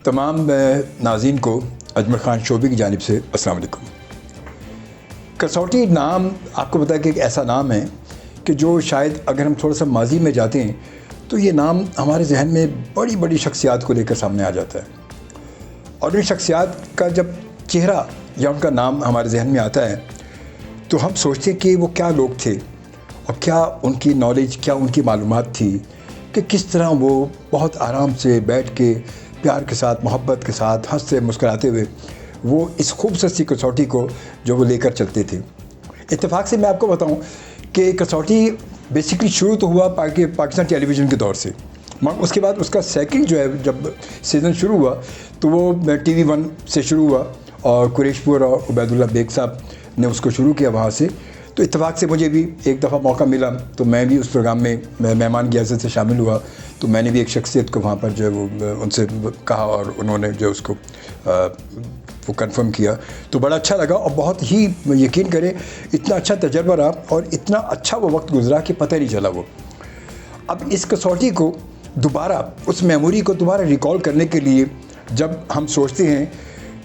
तमाम नाज़रीन को अजमल ख़ान शोबी की जानिब से अस्सलाम वालेकुम। कसौटी नाम आपको पता है कि एक ऐसा नाम है कि जो शायद अगर हम थोड़ा सा माजी में जाते हैं तो ये नाम हमारे जहन में बड़ी बड़ी शख्सियात को लेकर सामने आ जाता है, और इन शख्सियात का जब चेहरा या उनका नाम हमारे जहन में आता है तो हम सोचते हैं कि वो क्या लोग थे और क्या उनकी नॉलेज, क्या उनकी मालूमात थी कि किस तरह वो बहुत आराम से बैठ के प्यार के साथ, मोहब्बत के साथ, हंसते मुस्कुराते हुए वो इस खूबसूरत सी कसौटी को जो वो लेकर चलते थे। इत्तेफाक से मैं आपको बताऊं कि कसौटी बेसिकली शुरू तो हुआ पाकिस्तान टेलीविज़न के दौर से, मगर उसके बाद उसका सेकंड जो है जब सीज़न शुरू हुआ तो वो TV1 से शुरू हुआ और कुरैशपुर और उबैदुल्ला बेग साहब ने उसको शुरू किया वहाँ से। तो इत्तेफाक से मुझे भी एक दफ़ा मौका मिला तो मैं भी उस प्रोग्राम में मेहमान की हैसियत से शामिल हुआ, तो मैंने भी एक शख्सियत को वहाँ पर जो है वो उनसे कहा और उन्होंने जो उसको वो कंफर्म किया, तो बड़ा अच्छा लगा और बहुत ही यकीन करें इतना अच्छा तजर्बा रहा और इतना अच्छा वो वक्त गुजरा कि पता नहीं चला वो। अब इस कसौटी को दोबारा, उस मेमोरी को दोबारा रिकॉल करने के लिए जब हम सोचते हैं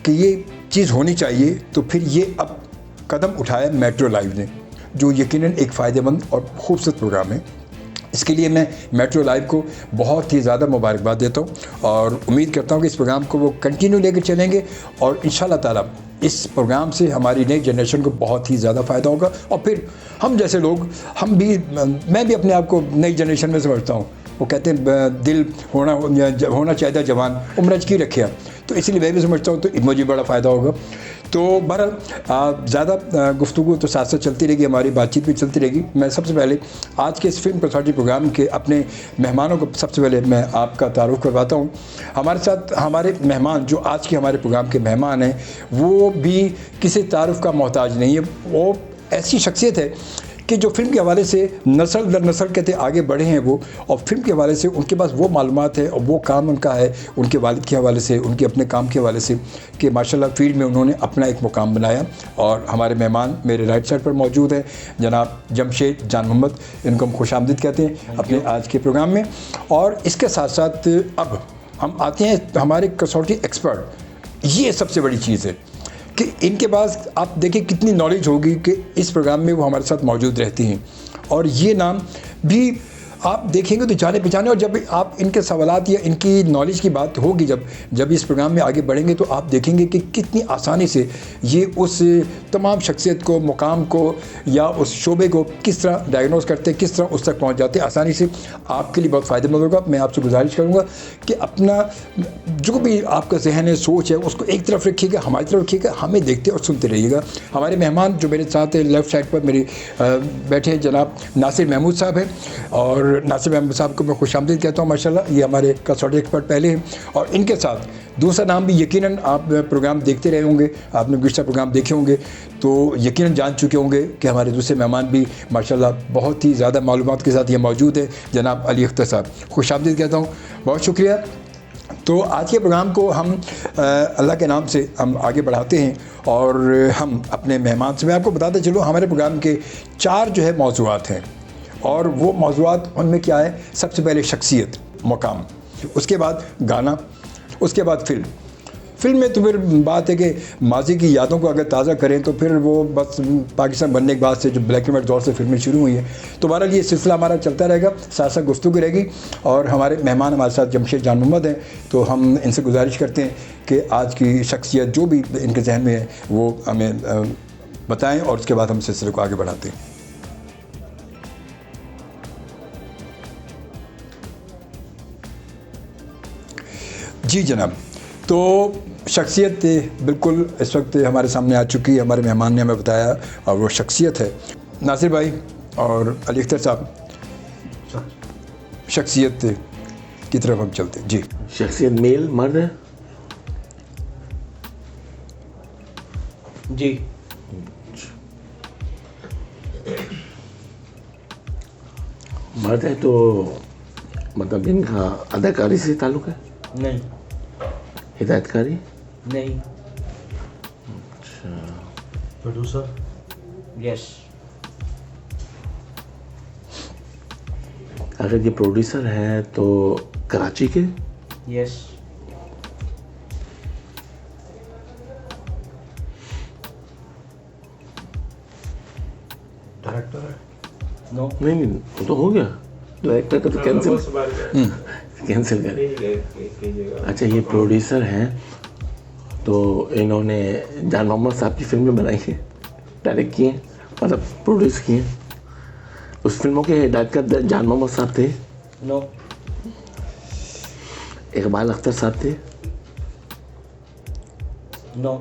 कि ये चीज़ होनी चाहिए तो फिर ये अब कदम उठाया मेट्रो लाइव ने, जो यकीनन एक फ़ायदेमंद और ख़ूबसूरत प्रोग्राम है। इसके लिए मैं मेट्रो लाइव को बहुत ही ज़्यादा मुबारकबाद देता हूँ और उम्मीद करता हूँ कि इस प्रोग्राम को वो कंटिन्यू लेकर चलेंगे और इंशाल्लाह ताला इस प्रोग्राम से हमारी नई जनरेशन को बहुत ही ज़्यादा फ़ायदा होगा। और फिर हम जैसे लोग, मैं भी अपने आप को नई जनरेशन में समझता हूँ। वो कहते हैं दिल होना चाहिए जवान, उम्र की रखिया, तो इसलिए मैं भी समझता हूँ तो मुझे बड़ा फ़ायदा होगा। तो बहरहाल ज़्यादा गुफ्तगू तो साथ साथ चलती रहेगी, हमारी बातचीत भी चलती रहेगी। मैं सबसे पहले आज के इस फिल्म कसौटी प्रोग्राम के अपने मेहमानों को सबसे पहले मैं आपका तारुफ करवाता हूँ। हमारे साथ हमारे मेहमान जो आज के हमारे प्रोग्राम के मेहमान हैं वो भी किसी तारुफ का मोहताज नहीं है। वो ऐसी शख्सियत है कि जो फ़िल्म के हवाले से नस्ल दर नस्ल कहते आगे बढ़े हैं वो, और फिल्म के हवाले से उनके पास वो मालूमात है और वो काम उनका है उनके वालिद के हवाले से, उनके अपने काम के हवाले से कि माशाल्लाह फील्ड में उन्होंने अपना एक मुकाम बनाया। और हमारे मेहमान मेरे राइट साइड पर मौजूद हैं जनाब जमशेद जान मोहम्मद, इनको हम खुशामदीद कहते हैं अपने आज के प्रोग्राम में। और इसके साथ साथ अब हम आते हैं हमारे कसौटी एक्सपर्ट। ये सबसे बड़ी चीज़ है कि इनके पास आप देखिए कितनी नॉलेज होगी कि इस प्रोग्राम में वो हमारे साथ मौजूद रहती हैं, और ये नाम भी आप देखेंगे तो जाने पहचाने। और जब आप इनके सवालात या इनकी नॉलेज की बात होगी, जब इस प्रोग्राम में आगे बढ़ेंगे तो आप देखेंगे कि कितनी आसानी से ये उस तमाम शख्सियत को, मुकाम को या उस शोबे को किस तरह डायग्नोस करते हैं, किस तरह उस तक पहुंच जाते हैं आसानी से। आपके लिए बहुत फ़ायदेमंद होगा। मैं आपसे गुजारिश करूँगा कि अपना जो भी आपका जहन है, सोच है, उसको एक तरफ रखिएगा, हमारी तरफ रखिएगा, हमें देखते और सुनते रहिएगा। हमारे मेहमान जो मेरे साथ है लेफ़्ट साइड पर मेरे बैठे जनाब नासिर महमूद साहब हैं, और नासिर महमूद साहब को मैं खुशामदीद कहता हूँ। माशाल्लाह ये हमारे कसौटी एक्सपर्ट पहले हैं। और इनके साथ दूसरा नाम भी यकीनन आप प्रोग्राम देखते रहे होंगे, आपने गुज़श्ता प्रोग्राम देखे होंगे तो यकीनन जान चुके होंगे कि हमारे दूसरे मेहमान भी माशाल्लाह बहुत ही ज़्यादा मालूमात के साथ ये मौजूद है, जनाब अली अख्तर साहब। खुशामदीद कहता हूँ, बहुत शुक्रिया। तो आज के प्रोग्राम को हम अल्लाह के नाम से हम आगे बढ़ाते हैं और हम अपने मेहमान से, मैं आपको बताते चलूँ हमारे प्रोग्राम के 4 जो है मौज़ूआत हैं, और वो मौज़ूआत उनमें क्या है, सबसे पहले शख्सियत, मुकाम, उसके बाद गाना, उसके बाद फिल्म में तो फिर बात है कि माजी की यादों को अगर ताज़ा करें तो फिर वो बस पाकिस्तान बनने के बाद से जो ब्लैक एंड वाइट दौर से फिल्में शुरू हुई हैं, तो बहरहाल ये सिलसिला हमारा चलता रहेगा, साथ साथ गुफ्तगू रहेगी। और हमारे मेहमान हमारे साथ जमशेद जान मोहम्मद हैं, तो हम इनसे गुजारिश करते हैं कि आज की शख्सियत जो भी इनके जहन में है वो हमें बताएँ और उसके बाद हम सिलसिले को आगे बढ़ाते हैं। जी जनाब, तो शख्सियत बिल्कुल इस वक्त हमारे सामने आ चुकी है, हमारे मेहमान ने हमें बताया, और वो शख्सियत है नासिर भाई और अली अख्तर साहब। शख्सियत की तरफ हम चलते हैं। जी, शख्सियत मेल मर्द है? जी, मर्द है तो मतलब इनका अदाकारी से ताल्लुक़ है? नहीं। हिदायतकारी? नहीं। अच्छा, प्रोड्यूसर? यस। अगर ये प्रोड्यूसर है तो कराची के? यस। नो नहीं नहीं, वो तो हो गया, डायरेक्टर का तो कैंसिल कर। अच्छा, ये प्रोड्यूसर हैं, तो इन्होंने जान मोहम्मद साहब की फिल्में बनाई हैं, डायरेक्ट की हैं, मतलब प्रोड्यूस की हैं। उस फिल्मों के डायरेक्टर जान मोहम्मद साहब थे, नो इकबाल अख्तर साहब थे, नो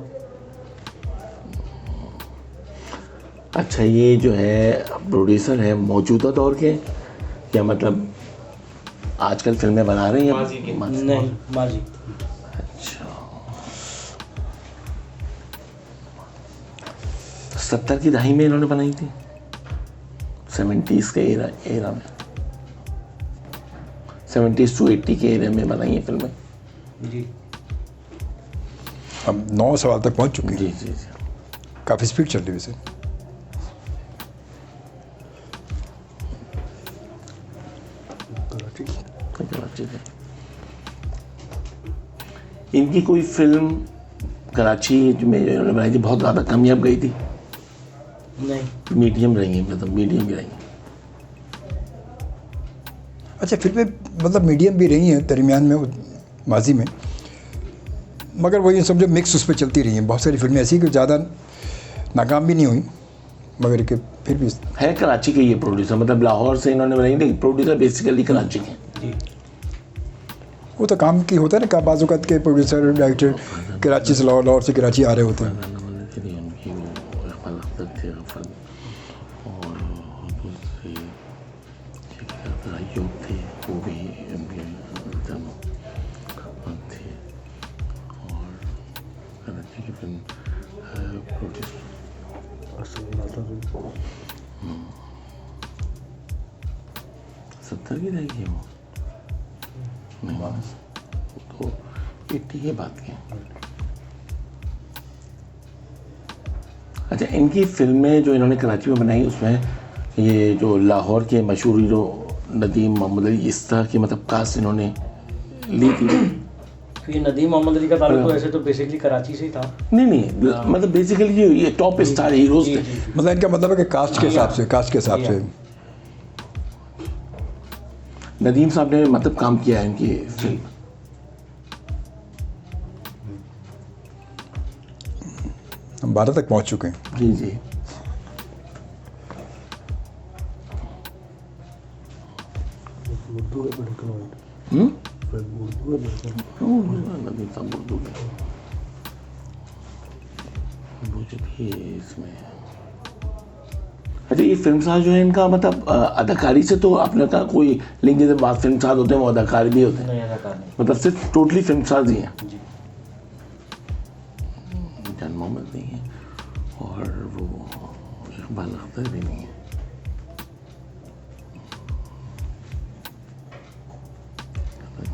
अच्छा ये जो है प्रोड्यूसर है मौजूदा दौर के, या मतलब आजकल फिल्में बना रहे हैं? नहीं माजी। अच्छा, 70 की दहाई में इन्होंने बनाई थी, 70s के एरा में, 70s to 80 के एरा में बनाई है फिल्में। जी हम 9 सवाल तक पहुंच चुके हैं। जी जी जी। काफ़ी स्पीड चल रही है वैसे। कराची में इनकी कोई फिल्म कराची में जो इन्होंने बनाई थी बहुत ज़्यादा कामयाब गई थी? नहीं मीडियम रही है, मतलब मीडियम ही रही है। अच्छा, फिल्में मतलब मीडियम भी रही हैं दरमियान में, माजी में, मगर वो ये समझो मिक्स उस पर चलती रही हैं। बहुत सारी फिल्में ऐसी कि ज़्यादा नाकाम भी नहीं हुई, मगर कि फिर भी है कराची के ये प्रोड्यूसर, मतलब लाहौर से इन्होंने बनाई, लेकिन प्रोड्यूसर बेसिकली कराची के। जी वो तो काम की होता है ना, का बाज़ के प्रोड्यूसर डायरेक्टर कराची से लाहौर से कराची आ रहे होते हैं। उनकी वो इकबाल अख्तर थे, और दूसरे अयूब थे, वो भी उनके दोनों थे, और कराची की फिल्म प्रोड्यूस 70 की रहेगी वो, नहीं तो 80 की बात की। अच्छा, इनकी फिल्में जो इन्होंने कराची में बनाई उसमें ये जो लाहौर के मशहूर हीरो नदीम मोहम्मद अली, इस तरह की मतलब कास्ट इन्होंने ली थी? ये नदीम मोहम्मद अली का ताल्लुक तो ऐसे तो बेसिकली कराची से ही था। नहीं नहीं, मतलब बेसिकली ये टॉप स्टार हीरोज जी, थे। जी, जी। मतलब इनका मतलब है कि कास्ट के हिसाब से, कास्ट के हिसाब से। नदीम साहब ने मतलब काम किया है इनकी फिल्म। हम 12 तक पहुंच चुके हैं। जी जी। नदीम साहब उर्दू में भी इसमें। अच्छा, ये फिल्म साज जो है इनका मतलब अदाकारी से तो आपने कहा कोई लिंक, जैसे बात फिल्म साज होते हैं वो अदाकारी भी होते हैं, नहीं अदाकार नहीं। मतलब सिर्फ टोटली फिल्म साज ही है। जी जान मोहम्मद नहीं है, और वो इकबाल अख्तर भी नहीं है।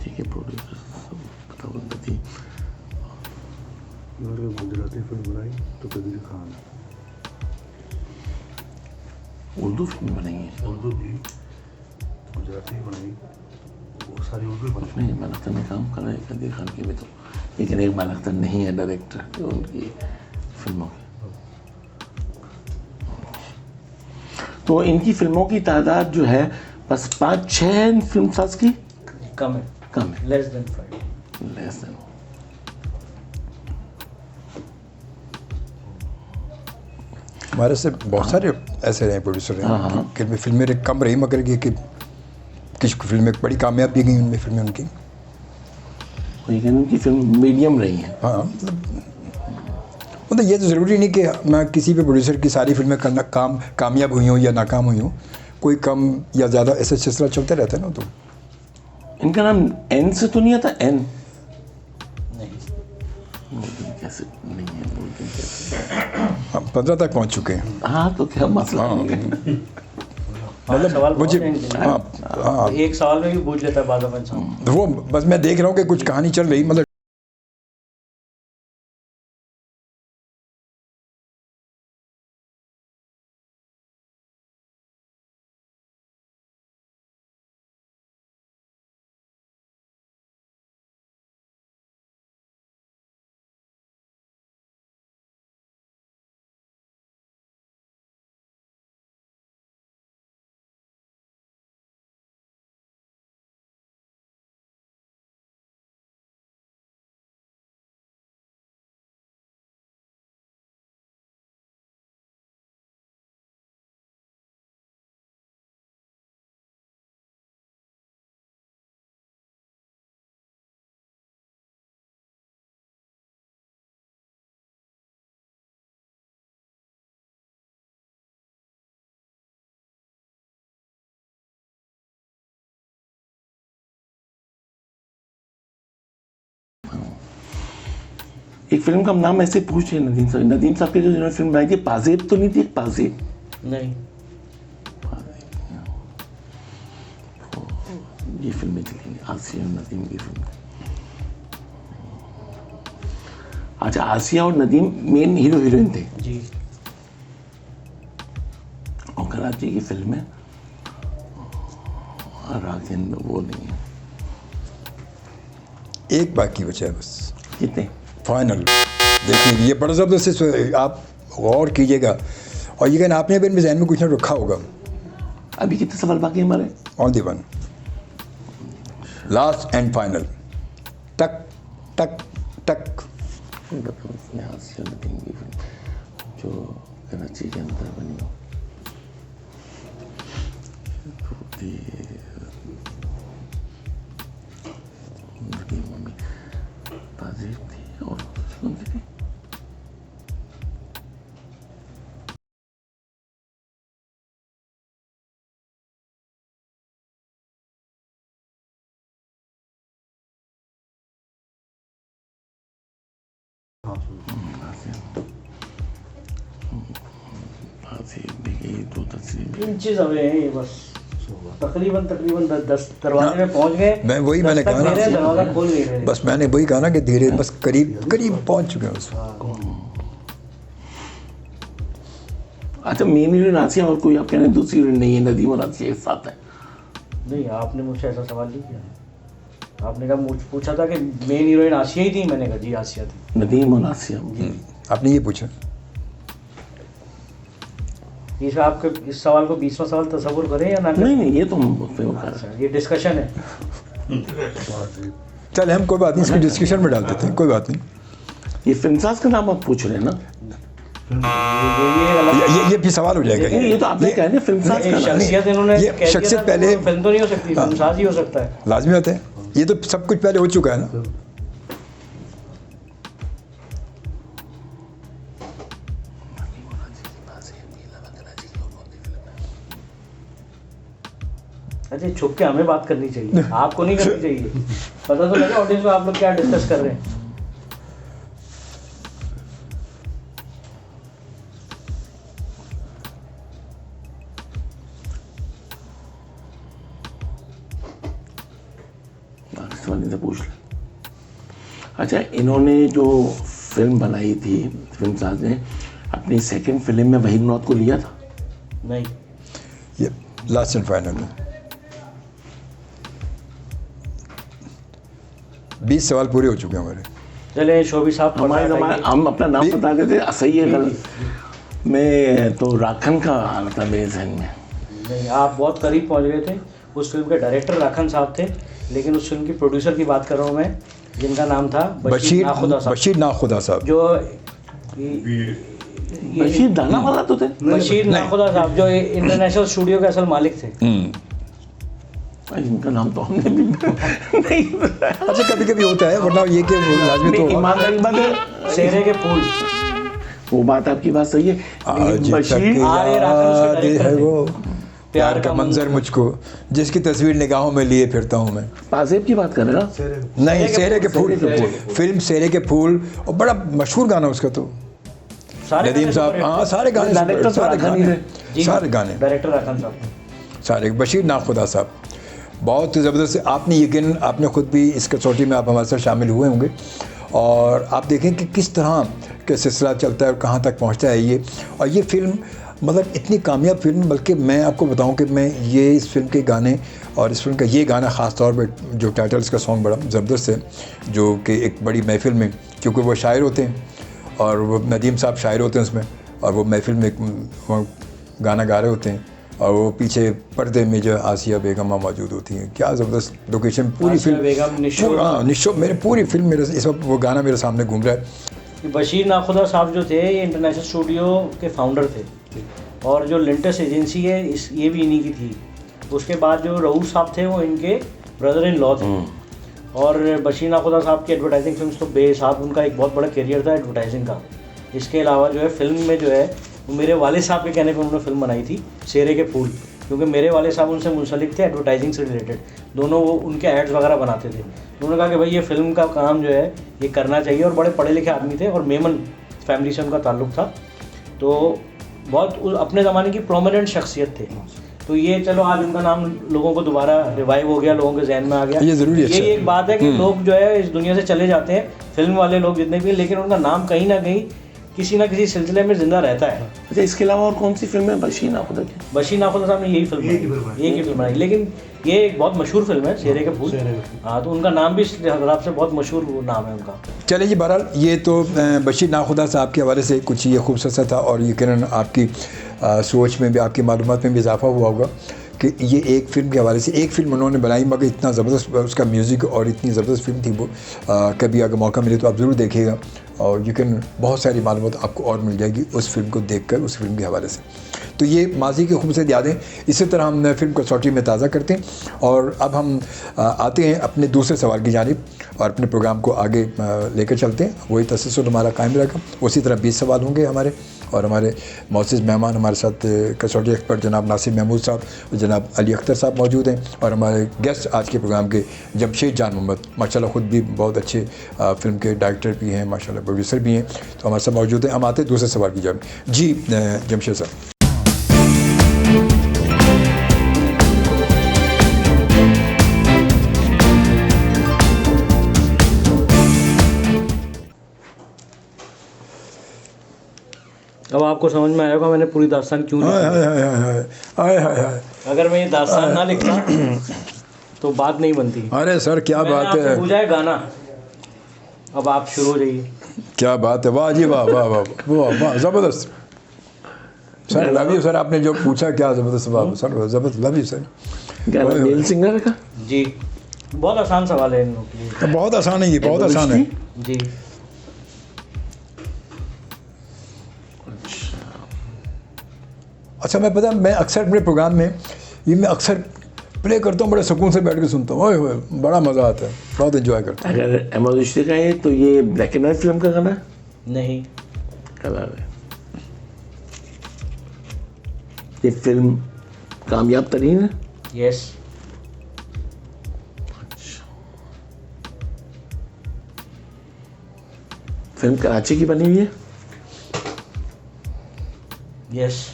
ठीक है, प्रोड्यूसर सब पता होता थी। गुजराती फिल्म बनाई तो कबीर खान, उर्दू फिल्म बनाई है? उर्दू भी गुजराती बनाई, वो सारी उर्दू बनाई। नहीं, इकबाल अख्तर ने काम करा है कबीर खान की भी तो, लेकिन इकबाल अख्तर नहीं है डायरेक्टर उनकी फिल्मों के। तो इनकी फिल्मों की तादाद जो है बस 5-6 फिल्म साज की कम है, कम है, लेस देन 5। Less than. हमारे से बहुत सारे ऐसे रहे प्रोड्यूसर हैं कि इनमें फिल्में कम रही, मगर ये कि कुछ फिल्में बड़ी कामयाब भी गई उनमें फिल्में उनकी। लेकिन उनकी फिल्म मीडियम रही है। हाँ, मतलब ये तो ज़रूरी नहीं कि मैं किसी भी प्रोड्यूसर की सारी फिल्में करना कामयाब हुई हों या नाकाम हुई हों, कोई कम या ज़्यादा ऐसे सिलसिला चलते रहता है ना। तो इनका नाम एन से तो नहीं आता? एन नहीं कैसे नहीं है, बोलते कैसे? हम 15 तक पहुंच चुके हैं। हाँ, तो क्या मसला हाँ, नहीं है। मतलब सवाल मुझे बहुत हैं इनके। हाँ, एक सवाल में भी पूछ लेता है बाद में इंसान। वो बस मैं देख रहा हूँ कि कुछ कहानी चल रही, मतलब एक फिल्म का नाम ऐसे पूछ रहे नदीम साहब की जो जिन्होंने फिल्म बनाई थी, पाजेब तो नहीं थी? पाजेब नहीं, ये फिल्में चलेंगी, आसिया और नदीम की फिल्म। अच्छा, आसिया और नदीम मेन हीरो हीरोइन थे जी। और कराची की फिल्म है, राखिन वो नहीं है। एक बाकी बचा है बस, कितने? फाइनल। देखिए ये बड़ा ज़बरदस्त है, आप गौर कीजिएगा और ये कहना आपने भी अपने जहन में कुछ ना रखा होगा। अभी कितने सवाल बाकी हैं हमारे? On the one, last and final, टक टक टक। आसिया नदीम की फिल्म जो कराची के अंदर बनी हो, पाजेब थी और कौन सी थी? पाजेब भी गई, दो तस्वीर। इंचेस अवे हैं ये बस, तकरीबन 10 दरवाजे में पहुंच गए। मैं वही मैंने कहा ना, दरवाजा खोल गई मेरे। बस मैंने वही कहा ना कि धीरे बस करीब करीब पहुंच चुके हैं उसमें। अच्छा, मेन हीरोइन आसिया और कोई आप कह रहे हैं दूसरी हीरोइन नहीं है, नदीम और आसिया एक साथ है? नहीं, आपने मुझसे ऐसा सवाल नहीं किया। आपने कहा मुझ पूछा था कि मेन हीरोइन आसिया ही थी, मैंने कहा जी आसिया थी। नदीम और आसिया। आपने ये पूछा, ये आपके इस सवाल को 20वां सवाल तस्वुर करें या ना करें? नहीं, ये तो हम उसमें वो कर रहे हैं। अच्छा, ये डिस्कशन है। चल हम कोई बात नहीं, इसको डिस्कशन में डाल देते हैं, कोई बात नहीं। ये फिल्मसाज का नाम आप पूछ रहे हैं ना? ये भी सवाल हो जाएगा। ये तो आपने कहा ना फिल्मसाज का नाम। शख्सियत इन्होंने ये कह दिया शख्सियत था, पहले- तो फिल्म तो नहीं हो सकती, फिल्मसाज ही हो सकता है। लाजमी होता है, ये तो सब कुछ पहले हो चुका है ना। अच्छा, छुप के हमें बात करनी चाहिए, आपको नहीं करनी चाहिए। पता तो लगा ऑडियंस को आप लोग क्या डिस्कस कर रहे हैं। से पूछ लें। अच्छा, इन्होंने जो फिल्म बनाई थी फिल्मसाज ने, अपनी सेकंड फिल्म में वहीद मौत को लिया था? नहीं, ये लास्ट एंड फाइनल है। 20 सवाल पूरे हो चुके हैं हमारे। चले शोभी साहब, हम अपना नाम बता देते, सही है गलत? मैं तो राखन का मतलब मेरे जहन में। नहीं, आप बहुत करीब पहुंच गए थे। उस फिल्म के डायरेक्टर राखन साहब थे, लेकिन उस फिल्म की प्रोड्यूसर की बात कर रहा हूँ मैं, जिनका नाम था बशीर नाखुदा साहब। जो बशीर दाना वाला तो थे? बशीर नाखुदा साहब जो इंटरनेशनल स्टूडियो के असल मालिक थे। इनका नाम तो हमने भी नहीं। अच्छा, कभी कभी होता है, वरना ये कि लाजमी तो ईमानदारी बात है। सेहरे के फूल, वो बात आपकी बात सही है। आज बशीर तक याद है वो प्यार का मंजर मंजर। मुझको, जिसकी तस्वीर निगाहों में लिए फिरता हूँ मैं। पाजेब की बात कर रहे हैं ना? नहीं, सेहरे के फूल, फिल्म सेहरे के फूल, और बड़ा मशहूर गाना उसका तो। नदीम साहब, हाँ सारे गाने, डायरेक्टर सारे गाने, सारे गाने, डायरेक्टर राखन साहब सारे। बशीर नाखुदा साहब बहुत ज़बरदस्त। आपने यकीन, आपने ख़ुद भी इस कसौटी में आप हमारे साथ शामिल हुए होंगे, और आप देखें कि किस तरह का सिलसिला चलता है और कहाँ तक पहुँचता है ये। और ये फ़िल्म मतलब इतनी कामयाब फिल्म, बल्कि मैं आपको बताऊं कि मैं ये इस फिल्म के गाने और इस फिल्म का ये गाना ख़ास तौर पे जो टाइटल्स का सॉन्ग बड़ा ज़बरदस्त है, जो कि एक बड़ी महफ़िल में, क्योंकि वो शायर होते हैं और वो नदीम साहब शायर होते हैं उसमें, और वो महफ़िल में वो गाना गा रहे होते हैं, और वो पीछे पर्दे में जो आसिया बेगम मौजूद होती हैं। क्या ज़बरदस्त लोकेशन, पूरी फिल्म, हाँ निशो, मेरे पूरी फिल्म मेरे इस वक्त वो गाना मेरे सामने घूम रहा है। बशीर नाखुदा साहब जो थे, ये इंटरनेशनल स्टूडियो के फाउंडर थे, और जो लिंटस एजेंसी है ये भी इन्हीं की थी। उसके बाद जो रऊफ साहब थे वो इनके ब्रदर इन लॉ थे। और बशीर नाखुदा साहब की एडवर्टाइजिंग फिल्म्स तो बेहिसाब, उनका एक बहुत बड़ा करियर था एडवर्टाइजिंग का। इसके अलावा जो है फिल्म में जो है वो मेरे वालिद साहब के कहने पर उन्होंने फिल्म बनाई थी सेहरे के फूल, क्योंकि मेरे वाले साहब उनसे मुंसलिक थे एडवर्टाइजिंग से रिलेटेड, दोनों वो उनके एड्स वगैरह बनाते थे। उन्होंने कहा कि भाई ये फिल्म का काम जो है ये करना चाहिए, और बड़े पढ़े लिखे आदमी थे और मेमन फैमिली से उनका ताल्लुक़ था, तो बहुत अपने ज़माने की प्रोमिनेंट शख्सियत थे। तो ये चलो आज उनका नाम लोगों को दोबारा रिवाइव हो गया, लोगों के जहन में आ गया। ये ज़रूरी ये एक बात है कि लोग जो है इस दुनिया से चले जाते हैं, फिल्म वाले लोग जितने भी, लेकिन उनका नाम कहीं ना कहीं किसी ना किसी सिलसिले में जिंदा रहता है। अच्छा, इसके अलावा और कौन सी फिल्म है बशीर नाखुदा की? बशीर नाखुदा साहब ने यही फिल्म एक ही फिल्म बनाई, लेकिन ये एक बहुत मशहूर फिल्म है, शेरे के फूल। हाँ, तो उनका नाम भी इस हिसाब से बहुत मशहूर नाम है उनका। चलिए जी, बहरहाल ये तो बशीर नाखुदा साहब के हवाले से कुछ ये खूबसूरत सा था, और यकीनन आपकी सोच में भी, आपकी मालूमात में भी इजाफा हुआ होगा कि ये एक फ़िल्म के हवाले से एक फ़िल्म उन्होंने बनाई, मगर इतना ज़बरदस्त उसका म्यूज़िक और इतनी ज़बरदस्त फ़िल्म थी वो। कभी अगर मौका मिले तो आप ज़रूर देखिएगा, और यकीन बहुत सारी मालूमात आपको और मिल जाएगी उस फिल्म को देखकर, उस फिल्म के हवाले से। तो ये माजी की खूबसूरत यादें, इसी तरह हम फिल्म को कसौटी में ताज़ा करते हैं। और अब हम आते हैं अपने दूसरे सवाल की जानिब और अपने प्रोग्राम को आगे लेकर चलते हैं। वही तसलसल हमारा कायम रहेगा, उसी तरह 20 सवाल होंगे हमारे, और हमारे मौजूद मेहमान हमारे साथ कसौटी एक्सपर्ट जनाब नासिर महमूद साहब और जनाब अली अख्तर साहब मौजूद हैं, और हमारे गेस्ट आज के प्रोग्राम के जमशेद जान मोहम्मद, माशाल्लाह ख़ुद भी बहुत अच्छे फ़िल्म के डायरेक्टर भी हैं, माशाल्लाह प्रोड्यूसर भी हैं, तो हमारे साथ मौजूद हैं। हम आते हैं दूसरे सवाल की जानिब। जी जमशेद साहब। अब आपको समझ में आएगा मैंने पूरी दास्तान क्यों लिखी। अगर मैं ये दास्तान ना लिखता तो बात नहीं बनती। अरे सर क्या बात है, पूछा है गाना, अब आप शुरू हो जाइए। क्या बात है, वाह जी वाह वाह वाह वाह वाह, ज़बरदस्त सर, लव यू सर, आपने जो पूछा क्या ज़बरदस्त, वाह सर ज़बरदस्त, love you sir. Male singer का जी, बहुत आसान सवाल है इन लोगों के लिए। बहुत आसान है ये, बहुत आसान है जी। अच्छा, मैं पता, मैं अक्सर अपने प्रोग्राम में ये मैं अक्सर प्ले करता हूँ, बड़े सुकून से बैठ के सुनता हूँ, ओए होए बड़ा मज़ा आता है, बहुत एंजॉय करता हूँ। अगर अहमद रुश्दी का है तो ये ब्लैक एंड वाइट फिल्म का गाना है? नहीं, कलर है। ये फिल्म कामयाब तरीन है? यस। फिल्म कराची की बनी हुई है? यस।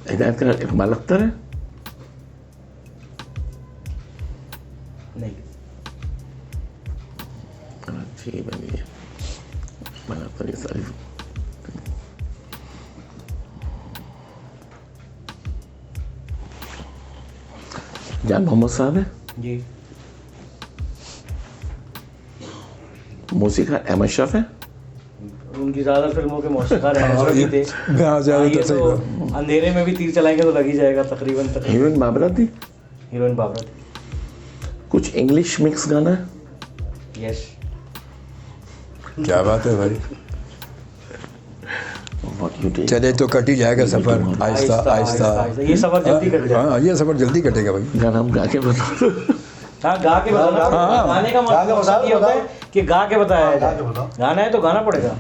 हिदायत का इकबाल अख्तर है? नहीं। कराची की बनी है, इकबाल अख्तर ये सारी। जान मोहम्मद साहब है? जी। मौसीकार अहमद शफ है? उनकी ज़्यादा फिल्मों के मौसीकार हैं थे। ज़्यादा सही बात। तो अंधेरे में भी तीर चलाएंगे तो लग ही जाएगा तकरीबन। हीरोइन बाबरा थी? हीरोइन बाबरा थी। कुछ इंग्लिश मिक्स गाना है? यस। क्या बात है भाई, What you take? चले तो कट ही जाएगा सफ़र, आहिस्ता आहिस्ता। ये सफ़र जल्दी कट जाएगा। हाँ, ये सफ़र जल्दी कटेगा भाई। गाना हम गा के बताओ। हाँ, गा के बताना। गाने का मकसद ये होता है कि गा के बताया जाए। गाना है तो गाना पड़ेगा।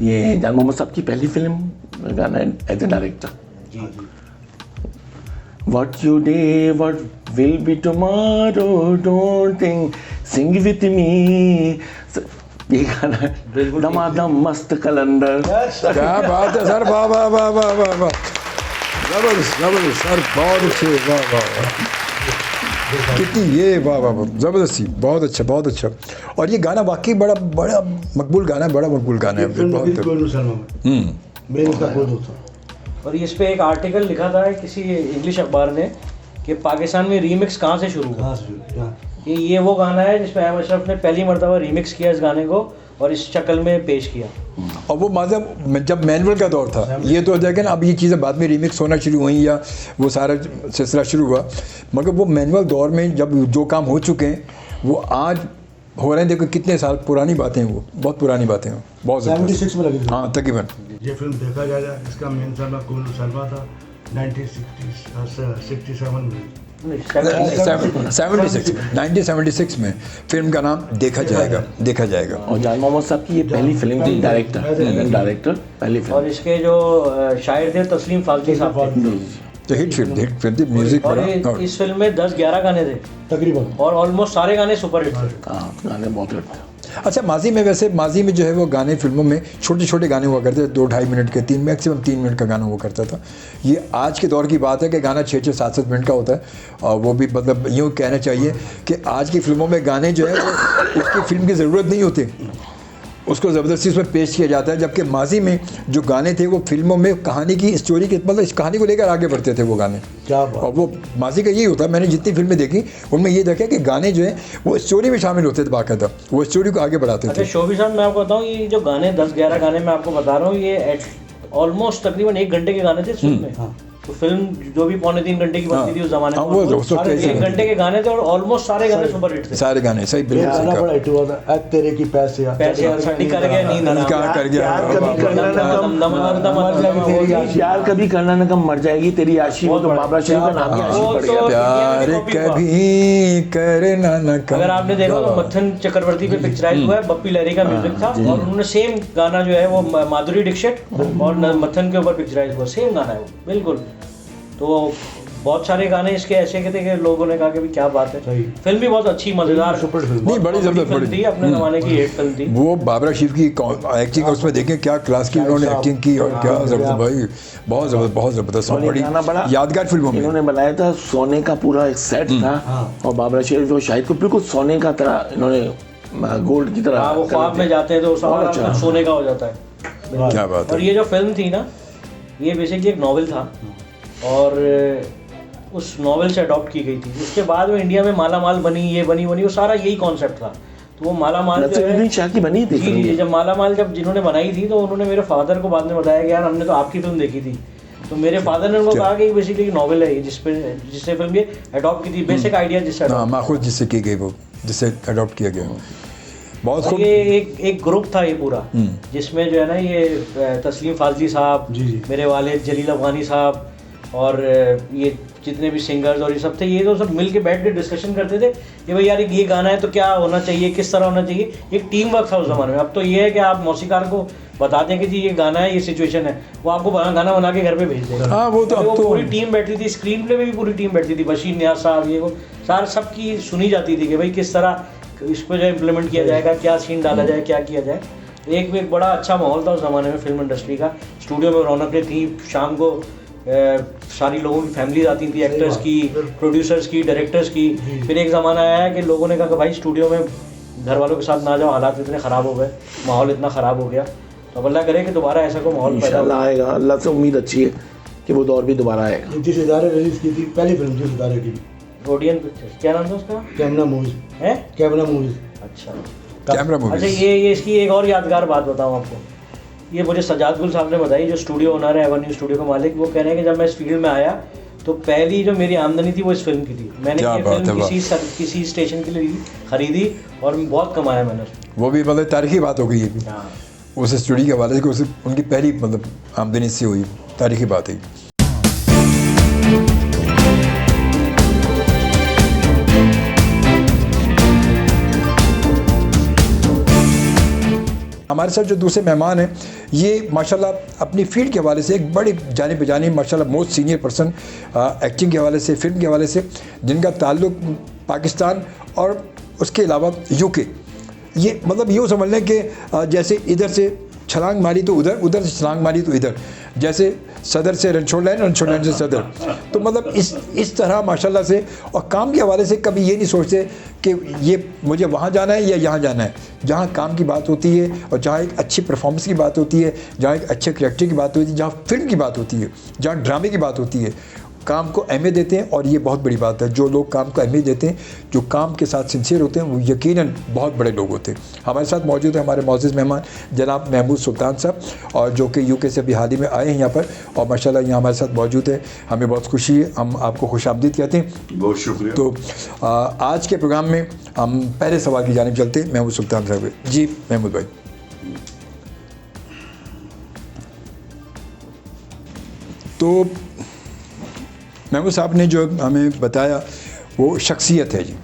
ये जान मोहम्मद साहब की पहली फिल्म गाना है एज ए डायरेक्टर। जी। What you day, what will be tomorrow, don't think, sing with me. ये गाना है दमादम मस्त कलंदर। क्या बात है सर, वाह वाह वाह वाह वाह वाह, ज़बरदस्त ज़बरदस्त सर, बहुत अच्छे, वाह वाह वाह, कितनी ये वाह वाह वाह, ज़बरदस्ती, बहुत अच्छा बहुत अच्छा। और ये गाना वाकई बड़ा बड़ा मकबूल गाना है, बड़ा मकबूल गाना है, बहुत। मैं इसका खुद होता हूँ। और इस पे एक आर्टिकल लिखा था किसी इंग्लिश अखबार ने कि पाकिस्तान में रीमिक्स कहाँ से शुरू हुआ। कि ये वो गाना है जिसमें अहमद शफ ने पहली मरतबा रीमिक्स किया इस गाने को और इस शक्ल में पेश किया। और वो मतलब जब मैनुअल का दौर था, ये तो देखें ना, अब ये चीज़ें बाद में रीमिक्स होना शुरू हुई या वो सारा सिलसिला शुरू हुआ, मगर वो मैनुअल दौर में जब जो काम हो चुके हैं वो आज हो रहे हैं। देखो कितने साल पुरानी बातें, वो बहुत पुरानी बातें हैं, बहुत 76 में लगी थी। हाँ तकरीबन। ये फिल्म देखा जाएगा, इसका मेन सलमा कुल्लू सलमा था 1967 में। 1976 में फिल्म का नाम देखा जाएगा। और जान मोहम्मद साहब की ये पहली फिल्म थी, डायरेक्टर पहली फिल्म। और इसके जो शायर थे तस्लीम फाजली साहब थे। तो हिट फिल्म थी, म्यूजिक और बड़ा। इस फिल्म में 10-11 गाने थे तकरीबन, और ऑलमोस्ट सारे गाने सुपर हिट थे। हाँ, गाने बहुत हिट थे। अच्छा, माजी में जो है वो गाने फिल्मों में छोटे छोटे गाने हुआ करते थे, 2-2.5 मिनट के, 3 मैक्सिमम 3 मिनट का गाना हुआ करता था। ये आज के दौर की बात है कि गाना 6-6, 7-7 मिनट का होता है। और वो भी मतलब यूँ कहना चाहिए कि आज की फिल्मों में गाने जो है वो उसकी फिल्म की ज़रूरत नहीं होती, उसको ज़बरदस्ती उसमें पेश किया जाता है। जबकि माजी में जो गाने थे वो फिल्मों में कहानी की स्टोरी के मतलब इस कहानी को लेकर आगे बढ़ते थे वो गाने। क्या बात। और वो माजी का यही होता है, मैंने जितनी फिल्में देखी उनमें ये देखा कि गाने जो है वो स्टोरी में शामिल होते थे, बाकायदा वो स्टोरी को आगे बढ़ाते थे। अच्छा शोभी साहब, मैं आपको बताऊँ, ये जो गाने 10-11 गाने मैं आपको बता रहा हूँ, ये ऑलमोस्ट तकरीबन 1 घंटे के गाने थे इस फिल्म में। तो फिल्म जो भी 2.25-3 घंटे की बनती थी उस जमाने में, वो 1 घंटे के गाने थे और ऑलमोस्ट सारे गाने सुपर हिट थे। सारे गाने सही, बिल्कुल गाना सही बड़ा कहा। हिट हुआ था, ऐ तेरे की पैसे पैसे ठंडी कर गया नींद हराम। क्या कर गया, प्यार कभी करना न कम प्यार कभी करना न कम मर जाएगी तेरी आशी, वो तो बाबरा शरीफ का नाम ही आशी पड़ गया। प्यार कभी करना न कम। अगर आपने देखा तो मत्थन चक्रवर्ती पे पिक्चराइज हुआ है, बप्पी लहरी का म्यूजिक था और उन्होंने सेम गाना जो है वो माधुरी दीक्षित और मत्थन के ऊपर पिक्चराइज हुआ, सेम गाना है वो बिल्कुल। तो बहुत सारे गाने इसके ऐसे के थे कि लोगों ने कहा कि भी क्या बात है। फिल्म भी बहुत अच्छी, मजेदार, सुपर फिल्म, नहीं बड़ी जबरदस्त फिल्म थी, अपने जमाने की हिट फिल्म थी। वो बाबरा शरीफ की एक्टिंग उसमें देखें क्या क्लास की उन्होंने एक्टिंग की, और क्या जबरदस्त भाई, बहुत जबरदस्त, और ये बड़ी गाना बड़ा यादगार फिल्मों में। इन्होंने बनाया था, सोने का पूरा एक सेट था और बाबरा शरीफ और शाहिद को बिल्कुल सोने का तरह इन्होंने गोल्ड की तरह। वो ख्वाब में जाते हैं तो सारा कुछ सोने का हो जाता है। क्या बात और है। ये जो फिल्म थी ना, ये बेसिकली एक नॉवेल था और उस नॉवेल से अडॉप्ट की गई थी। उसके बाद में इंडिया में माला माल बनी, ये बनी वो सारा यही कॉन्सेप्ट था। तो वो माला माल जो है, शाह की बनी थी जी, जब माला माल जब जिन्होंने बनाई थी तो उन्होंने मेरे फादर को बाद में बताया कि यार हमने तो आपकी फिल्म देखी थी। तो मेरे फादर ने उनको कहा कि बेसिकली एक नॉवेल है जिससे फिल्म ये अडॉप्ट की थी, बेसिक आइडिया जिससे माखूज जिससे की गई, वो जिससे अडॉप्ट किया गया। बहुत खूब। ये एक ग्रुप था ये पूरा, जिसमें जो है ना ये तस्लीम फाजली साहब, मेरे वालिद जलील अफगानी साहब और ये जितने भी सिंगर्स और ये सब थे, ये तो सब मिल के बैठ के डिस्कशन करते थे कि भाई यार ये गाना है तो क्या होना चाहिए, किस तरह होना चाहिए। एक टीम वर्क था उस ज़माने में। अब तो ये है कि आप मौसीकार को बता दें कि जी ये गाना है, ये सिचुएशन है, वो आपको गाना बना के घर पे भेज देगा। हाँ, वो तो अब तो पूरी टीम बैठती थी, स्क्रीन प्ले में भी पूरी टीम बैठती थी, बशीर नियाज साहब, ये वो सार सबकी सुनी जाती थी कि भाई किस तरह इसको जो इम्प्लीमेंट किया जाएगा, क्या सीन डाला जाए, क्या किया जाए। एक बड़ा अच्छा माहौल था उस ज़माने में फिल्म इंडस्ट्री का। स्टूडियो में रौनकें थी, शाम को सारी लोगों की फैमिलीज आती थी, एक्टर्स की, प्रोड्यूसर्स की, डायरेक्टर्स की। फिर एक ज़माना आया कि लोगों ने कहा कि भाई स्टूडियो में घर वालों के साथ ना जाओ, हालात इतने ख़राब हो गए, माहौल इतना ख़राब हो गया। तो अब अल्लाह करे कि दोबारा ऐसा कोई माहौल पैदा हो। आएगा, अल्लाह से उम्मीद अच्छी है कि वो दौर भी दोबारा आएगा। जिस इदारे रिलीज की थी, पहली फिल्म थी उस इदारे की, ओडियन पिक्चर्स, क्या नाम था उसका? कैमरा मूवीज है, कैमरा मूवीज। अच्छा कैमरा अच्छा, मूवी। ये इसकी एक और यादगार बात बताऊँ आपको। ये मुझे सजाद गुल साहब ने बताई, जो स्टूडियो ओनर है, एवेन्यू स्टूडियो का मालिक। वो कह रहे हैं कि जब मैं इस फील्ड में आया तो पहली जो मेरी आमदनी थी वो इस फिल्म की थी। मैंने ये फिल्म किसी स्टेशन के लिए खरीदी और बहुत कमाया मैंने उसमें। वो भी मतलब तारीखी बात हो गई है कि हाँ, उस स्टूडियो के हवाले से उनकी पहली मतलब आमदनी से हुई, तारीखी बात है। हमारे साथ जो दूसरे मेहमान हैं, ये माशाल्लाह अपनी फील्ड के हवाले से एक बड़ी जानी पहचानी माशाल्लाह मोस्ट सीनियर पर्सन एक्टिंग के हवाले से, फिल्म के हवाले से, जिनका ताल्लुक पाकिस्तान और उसके अलावा यूके, ये मतलब यूँ समझ लें कि जैसे इधर से छलांग मारी तो उधर, उधर से छलांग मारी तो इधर, जैसे सदर से रणछोड़ लाइन से सदर। तो मतलब इस तरह माशाल्लाह से, और काम के हवाले से कभी ये नहीं सोचते कि ये मुझे वहाँ जाना है या यहाँ जाना है। जहाँ काम की बात होती है और जहाँ एक अच्छी परफॉर्मेंस की बात होती है, जहाँ एक अच्छे करैक्टर की बात होती है, जहाँ फिल्म की बात होती है, जहाँ ड्रामे की बात होती है, काम को अहमियत देते हैं। और ये बहुत बड़ी बात है, जो लोग काम को अहमियत देते हैं, जो काम के साथ सिंसियर होते हैं, वो यकीनन बहुत बड़े लोग होते हैं। हमारे साथ मौजूद है हमारे मोअज़्ज़िज़ मेहमान जनाब महमूद सुल्तान साहब, और जो कि यूके से अभी हाल ही में आए हैं यहाँ पर, और माशाल्लाह यहाँ हमारे साथ मौजूद है। हमें बहुत खुशी है, हम आपको खुशामदीद कहते हैं। बहुत शुक्रिया। तो आज के प्रोग्राम में हम पहले सवाल की जानिब चलते हैं महमूद सुल्तान साहब। जी महमूद भाई, तो महमूद साहब ने जो हमें बताया वो शख्सियत है जी,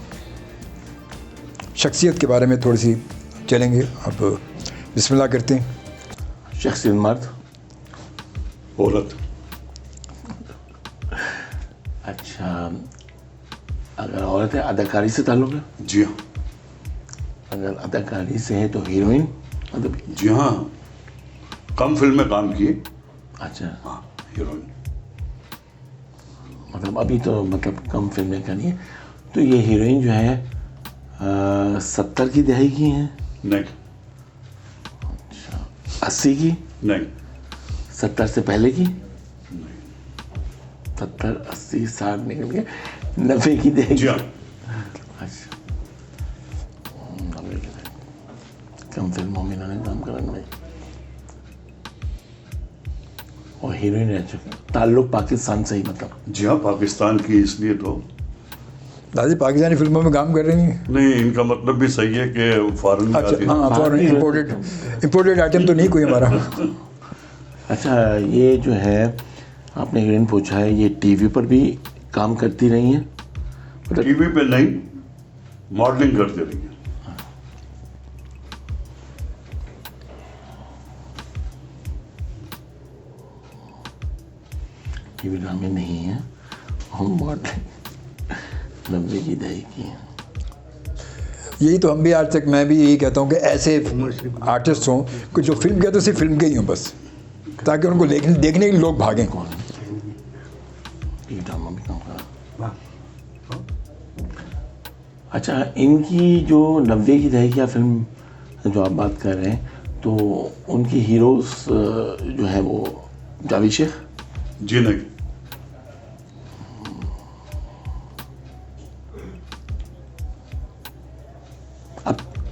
शख्सियत के बारे में थोड़ी सी चलेंगे। अब बिस्मिल्लाह करते हैं। शख्सियत मर्द, औरत, अच्छा अगर औरत है अदाकारी से ताल्लुक़ है? जी हाँ, अगर अदाकारी से है तो हीरोइन मतलब? जी हाँ, कम फिल्म में काम किए। अच्छा हाँ, हीरोइन। मतलब अभी तो मतलब कम फिल्में करी है। तो ये हीरोइन जो है 70 की दहाई की हैं? नहीं, 80 की? नहीं, 70 से पहले की? 70, 80, 60 निकल के 90 की दहाई? जी हाँ, अच्छा 90 की दहाई। कम फिल्मों में इन्होंने काम करा भाई। और हीरोइन रह चुकी, ताल्लुक पाकिस्तान से ही मतलब? जी हाँ, पाकिस्तान की इसलिए तो दादी पाकिस्तानी फिल्मों में काम कर रही हैं। नहीं, इनका मतलब भी सही है कि फॉरेन में अच्छा आती है। हाँ, फॉरेन इम्पोर्टेड आइटम तो नहीं कोई हमारा। अच्छा ये जो है आपने हीरोइन पूछा है, ये टीवी पर भी काम करती रही हैं? मतलब टीवी पे नहीं, मॉडलिंग करते रही है। टीवी ड्रामे नहीं है और मॉडलिंग 90 की दहाई की है। यही तो हम भी आज तक, मैं भी यही कहता हूँ कि ऐसे आर्टिस्ट हों कि जो फिल्म कहते हैं सिर्फ फिल्म के ही हों बस, ताकि उनको देखने के लिए लोग भागें। कौन टीवी ड्रामा में काम करा? अच्छा इनकी जो 90 की दहाई की फिल्म जो आप बात कर रहे हैं, तो उनकी हीरोज जो है वो जावेद शेख? जी नहीं,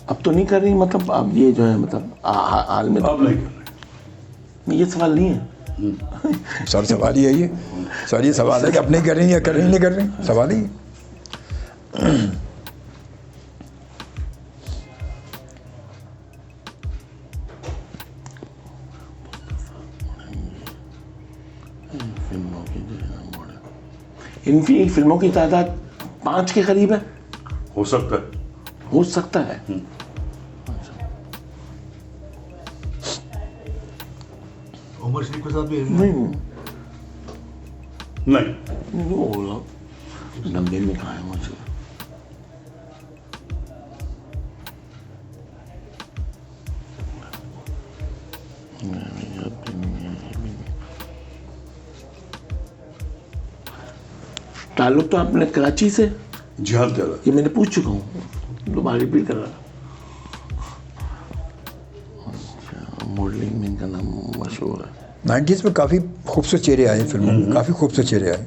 अब तो नहीं कर रही मतलब? अब ये जो है मतलब हाल में अब नहीं कर रहे। ये सवाल नहीं है। सर सवाल ही है ये, सर ये सवाल है कि अपने कर रही हैं या कर रही नहीं कर रही, सवाल ही फिल्मों की जो है ना मॉडल, इनकी फिल्मों की तादाद 5 के करीब है? हो सकता है। हो सकता है। उमर शरीफ के साथ भी है। नहीं नहीं, वो लोग 90 में कहा है मुझे। ताल्लुक तो आपने कराची से? जिहाद दे रहा। ये मैंने पूछ चुका हूँ, दोबारा रिपीट कर रहा। अच्छा मॉडलिंग में इनका नाम मशहूर है। 90s में काफ़ी खूबसूरत चेहरे आए फिल्मों में, काफ़ी खूबसूरत चेहरे आए।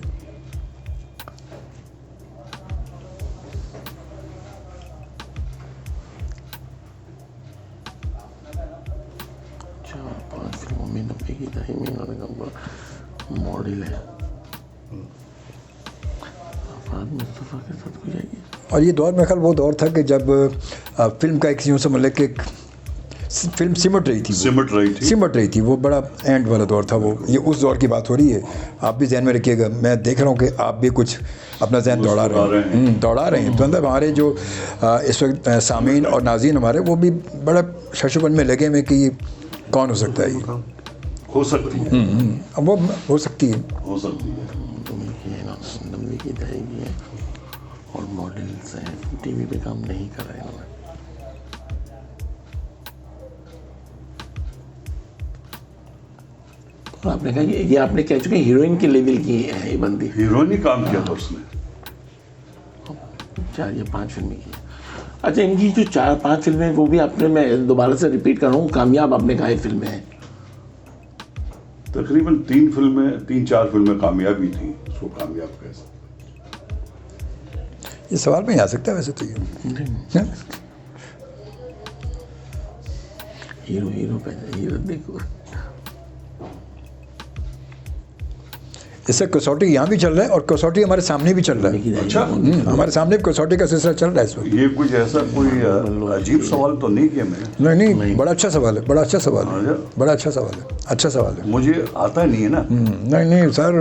चार 5 फिल्मों में 90 की दहाई में इन्होंने काम मॉडल है। आफाद मुस्तफ़ा के साथ हो जाएगी। और ये दौर मेरे ख्याल वो दौर था कि जब फिल्म का एक यूँ से मतलब कि फिल्म सिमट रही थी, सिमट रही थी, वो बड़ा एंड वाला दौर था वो। ये उस दौर की बात हो रही है, आप भी जहन में रखिएगा। मैं देख रहा हूँ कि आप भी कुछ अपना जहन दौड़ा रहे हैं। तो मतलब हमारे जो इस वक्त सामीन और नाज़रीन हमारे, वो भी बड़ा शशुबन में लगे हुए कि कौन हो सकता है ये, हो सकती है। अब वो हो सकती है। हो सकती है। 90 की दहाई की है और मॉडल्स हैं, टीवी पे काम नहीं कर रहे हैं। और आपने कहा ये आपने कह चुके हीरोइन के लेवल की है ये बंदी। हीरोइन ही काम किया था उसने। 4 या 5 फिल्में की। अच्छा इनकी जो 4-5 फिल्में वो भी आपने, मैं दोबारा से रिपीट कर रहा हूँ, कामयाब आपने कहा फिल्में हैं? तकरीबन 3-4 फिल्में कामयाबी थी, उसको कामयाब कह सकते। ये सवाल में ही आ सकता है वैसे तो ये। हीरो हीरो देखो। इससे कसौटी यहाँ भी चल रहा है और कसौटी हमारे सामने भी चल रहा है। अच्छा, हमारे सामने भी कसौटी का सिलसिला चल रहा है इस वक्त। ये कुछ ऐसा कोई अजीब सवाल तो नहीं किया मैंने? नहीं, बड़ा अच्छा सवाल है, बड़ा अच्छा सवाल है, बड़ा अच्छा सवाल है, अच्छा सवाल है। मुझे आता नहीं है ना। नहीं सर,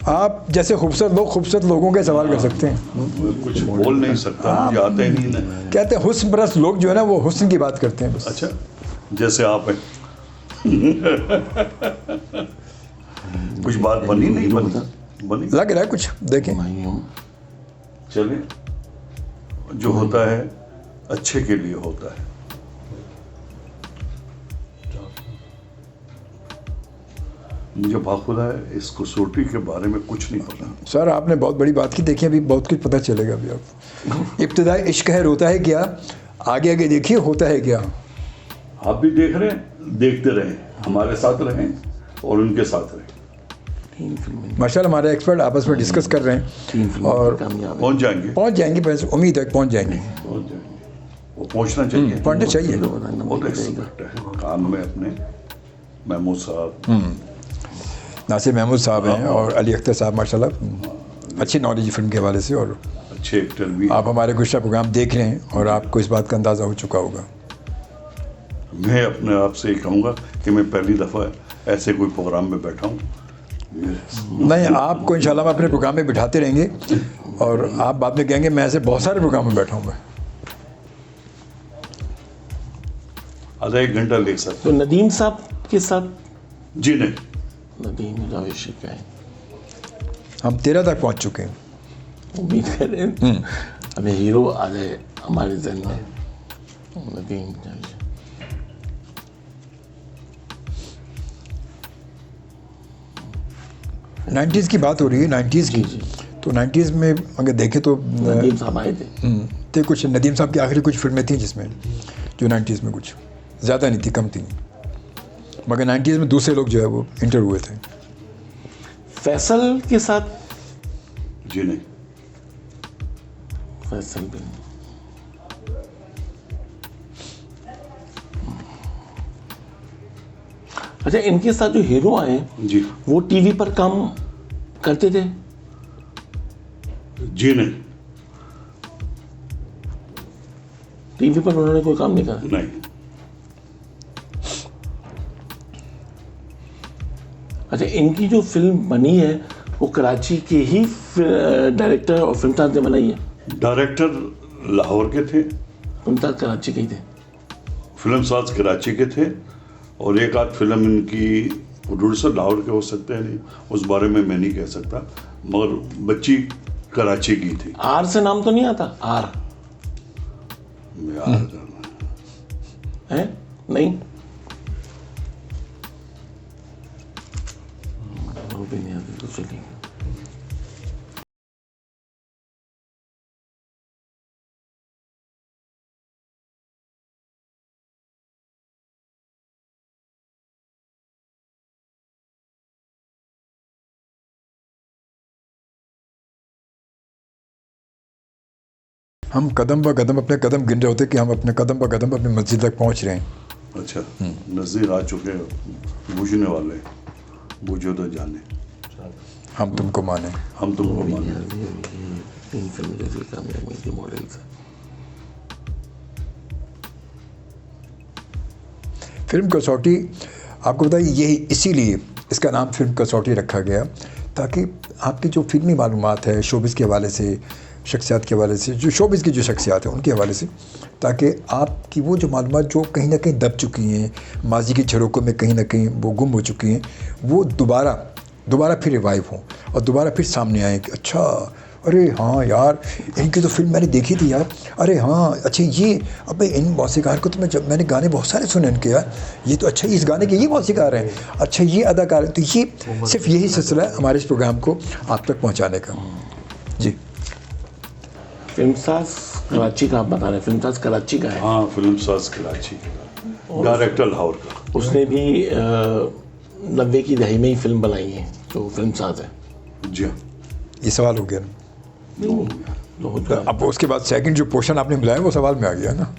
आप जैसे खूबसूरत लोग खूबसूरत लोगों के सवाल कर सकते हैं। मैं कुछ बोल नहीं सकता, मुझे आता ही नहीं ना। कहते हैं हुस्न परस्त लोग जो है ना वो हुस्न की बात करते हैं बस। अच्छा, जैसे आप हैं। कुछ बात बनी नहीं बनी? लग रहा है कुछ, देखें। चले, जो होता है अच्छे के लिए होता है। मुझे बाखुदा है इस कसौटी के बारे में कुछ नहीं पता। सर आपने बहुत बड़ी बात की, देखिए अभी बहुत कुछ पता चलेगा अभी आपको। इब्तिदाई इश्क है रोता है क्या, आगे आगे देखिए होता है क्या। आप भी देख रहे हैं, देखते रहें, हमारे साथ रहें और उनके साथ रहें। माशाल्लाह हमारे एक्सपर्ट आपस में डिस्कस कर रहे हैं और पहुंच जाएंगे, बस उम्मीद है पहुंच जाएंगे। वो पहुंचना चाहिए, पहुंचना चाहिए। बहुत एक्सपर्ट है काम में अपने। महमूद साहब, नासिर महमूद साहब हैं और अली अख्तर साहब माशाल्लाह अच्छी नॉलेज फिल्म के हवाले से, और अच्छे एक्टर भी। आप हमारे गुज़श्ता प्रोग्राम देख रहे हैं और आपको इस बात का अंदाज़ा हो चुका होगा। मैं अपने आप से ही कहूँगा कि मैं पहली दफ़ा ऐसे कोई प्रोग्राम में बैठा हूँ। नहीं, आपको इंशाल्लाह हम अपने प्रोग्राम में बिठाते रहेंगे और आप बाद में कहेंगे मैं ऐसे बहुत सारे प्रोग्राम में बैठा हूँ मैं। आधा एक घंटा ले सकते। तो नदीम साहब के साथ? जी नहीं, नदीम जावेद का है। हम 13 तक पहुँच चुके हैं। उम्मीद करें अभी हीरो आ जाए हमारे जहन में। नदीम जावेद 90s की बात हो रही है, 90s की। तो 90s में अगर देखें तो नदीम साहब आए थे। कुछ नदीम साहब की आखिरी कुछ फिल्में थी जिसमें जो 90s में कुछ ज़्यादा नहीं थी, कम थी, मगर 90s में दूसरे लोग जो है वो इंटर हुए थे। फैसल के साथ? जी नहीं, फैसल भी नहीं। अच्छा, इनके साथ जो हीरो आए जी वो टीवी पर काम करते थे? जी नहीं, टीवी पर उन्होंने कोई काम नहीं करा? नहीं। अच्छा, इनकी जो फिल्म बनी है वो कराची के ही डायरेक्टर और फिल्मसाज ने बनाई है? डायरेक्टर लाहौर के थे, फिल्मसाज कराची के ही थे। फिल्म साज कराची के थे और एक आध फिल्म इनकी प्रोड्यूसर लाहौर के हो सकते हैं, नहीं उस बारे में मैं नहीं कह सकता, मगर बच्ची कराची की थी। आर से नाम तो नहीं आता? आर यार है? नहीं, वो भी नहीं आती तो चलिए। हम कदम ब कदम अपने कदम गिन रहे होते कि हम अपने कदम ब कदम अपनी मस्जिद तक पहुंच रहे हैं। अच्छा, नजदीक आ चुके हैं, बूझने वाले, बूझो तो जाने, हम तुमको माने। हम तुमको माने। तीन फिल्म जैसी कामयाबी के मॉडल से। फिल्म कसौटी आपको बताइए यही इसीलिए इसका नाम फिल्म कसौटी रखा गया, ताकि आपकी जो फिल्मी मालूमात है शोबिस के हवाले से, शख्सियात के हवाले से, जो शोबिस की जो शख्सियात है उनके हवाले से, ताकि आपकी वो जो मालूमात जो कहीं ना कहीं दब चुकी हैं, माजी की झरोकों में कहीं ना कहीं वो गुम हो चुकी हैं, वो दोबारा फिर रिवाइव हों और दोबारा फिर सामने आए कि अच्छा अरे हाँ यार इनकी तो फिल्म मैंने देखी थी यार, अरे हाँ अच्छा ये अबे इन मौसीकार को तो जब मैंने गाने बहुत सारे सुने इनके यार, ये तो अच्छा इस गाने के ये मौसीकार हैं, अच्छा ये अदाकार हैं। तो ये सिर्फ यही सिलसिला है हमारे इस प्रोग्राम को आप तक पहुँचाने का। जी, फिल्मसाज कराची का आप बता रहे हैं? फिल्मसाज कराची का है? हाँ, फिल्म साज कराची, डायरेक्टर लाहौर का। उसने भी 90 की दहाई में ही फिल्म बनाई है जो फिल्मसाज है। जी हाँ, ये सवाल हो गया ना। तो अब उसके बाद सेकंड जो पोर्शन आपने मिलाया वो सवाल में आ गया ना।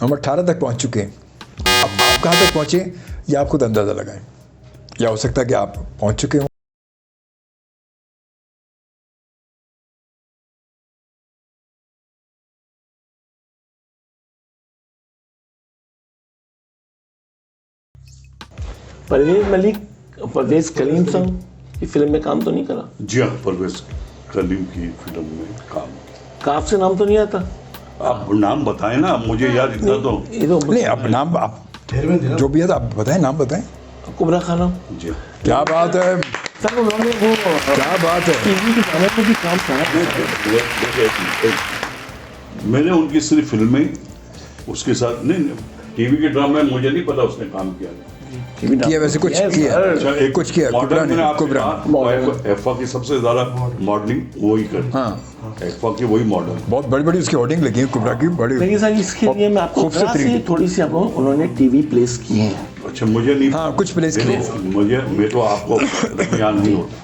हम 18 तक पहुंच चुके हैं। अब आप कहाँ तक पहुँचे ये आप खुद अंदाज़ा लगाएं, या हो सकता है कि आप पहुँच चुके हों। परवेज कलीम साहब की फिल्म में काम तो नहीं करा? जी हाँ, परवेज कलीम की फिल्म में काम। काफ से नाम तो नहीं आता? आप नाम बताएं ना, मुझे यार इतना तो ये तो नहीं, आप नाम आप जो भी है तो आप बताएं, नाम बताएं। कुबरा खाना। जी हाँ। क्या बात है, सर उन्होंने वो क्या बात है। टीवी के ड्रामे में भी काम करा। मैंने उनकी सिर्फ फिल्में उसके साथ नहीं, टीवी के ड्रामे में मुझे नहीं पता उसने काम किया। किया वैसे कुछ किया, अच्छा, एक कुछ किया। कुबरा ने, कुबरा एफा की सबसे ज्यादा मॉडलिंग वही करी। हाँ, एफा की वही मॉडल। बहुत बड़ी बड़ी उसकी होर्डिंग लगी है कुबरा की, बड़ी। लेकिन सर इसके लिए मैं आपको खूबसूरत तरीके। थोड़ी सी आपको उन्होंने टीवी प्लेस किए हैं। अच्छा, मुझे नहीं। हाँ, कुछ प्लेस किए। मैं तो आपको ज्ञान नहीं होता।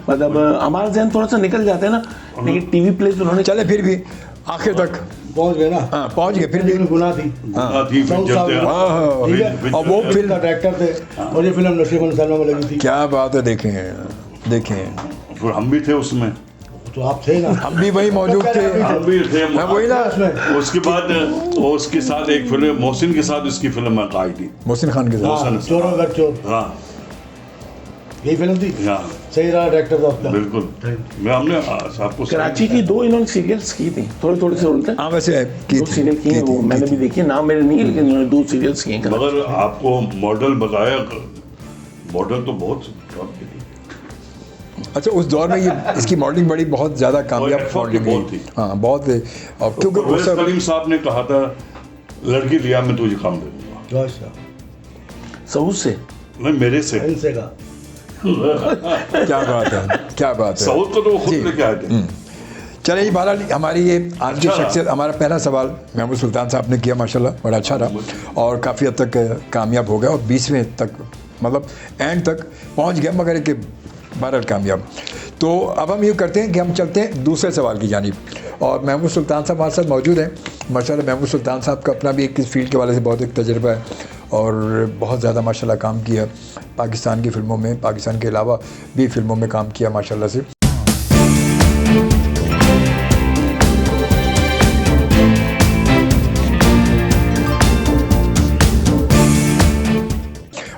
मतलब हमारा जहन थोड़ा सा निकल जाता है ना, लेकिन टीवी प्लेस उन्होंने। चले फिर भी आखिर तक पहुंच गए ना। हाँ, पहुंच गए फिर भी। गुनाह थी। थी फिर चलते हैं। हाँ, ठीक है। और वो फिल्म का डायरेक्टर थे और ये फिल्म नसीब सलमा में लगी थी। क्या बात है, देखें देखें, फिर हम भी थे उसमें। तो आप थे ना। हम भी वही मौजूद थे। हम भी थे। हाँ, वही ना। उसके बाद उसके साथ एक फिल्म मोहसिन के साथ इसकी फिल्म आई थी। मोहसिन खान के साथ। हाँ, चोरों का चोर। हाँ, यही फिल्म थी। हाँ, सही रहा डायरेक्टर था उसका। बिल्कुल। मैं हमने आपको कराची की 2 इन्होंने सीरियल्स की थी, थोड़े थोड़े से उल्टे। हाँ, वैसे की 2 सीरियल किए हैं, वो मैंने भी देखी है, नाम मेरे नहीं है, लेकिन उन्होंने 2 सीरियल्स किए हैं। मगर आपको मॉडल बताया, मॉडल तो बहुत टॉप की थी। अच्छा, उस दौर में ये इसकी मॉडलिंग बड़ी बहुत ज़्यादा कामयाब और मॉडलिंग बहुत थी। थी। हाँ, बहुत। और क्योंकि परवेज उस समय कलीम साहब ने कहा था, लड़की लिया मैं तुझे काम दे दूंगा। अच्छा, सऊद से नहीं, मेरे से। इनसे का। क्या बात है, क्या बात है। साउथ को तो वो खुद जी। लेके आए थे। चलिए जी, बहरहाल हमारी ये आज की अच्छा। शख्सियत, हमारा पहला सवाल महमूद सुल्तान साहब ने किया, माशाल्लाह बड़ा अच्छा रहा और काफ़ी हद तक कामयाब हो गया और 20वें तक, मतलब एंड तक पहुंच गया, मगर एक बहरहाल कामयाब। तो अब हम ये करते हैं कि हम चलते हैं दूसरे सवाल की जानिब, और महमूद सुल्तान साहब हमारे साथ मौजूद हैं। माशाल्लाह महमूद सुल्तान साहब का अपना भी एक इस फील्ड के वाले से बहुत एक तजुर्बा है और बहुत ज़्यादा माशाल्लाह काम किया पाकिस्तान की फ़िल्मों में, पाकिस्तान के अलावा भी फ़िल्मों में काम किया माशाल्लाह से।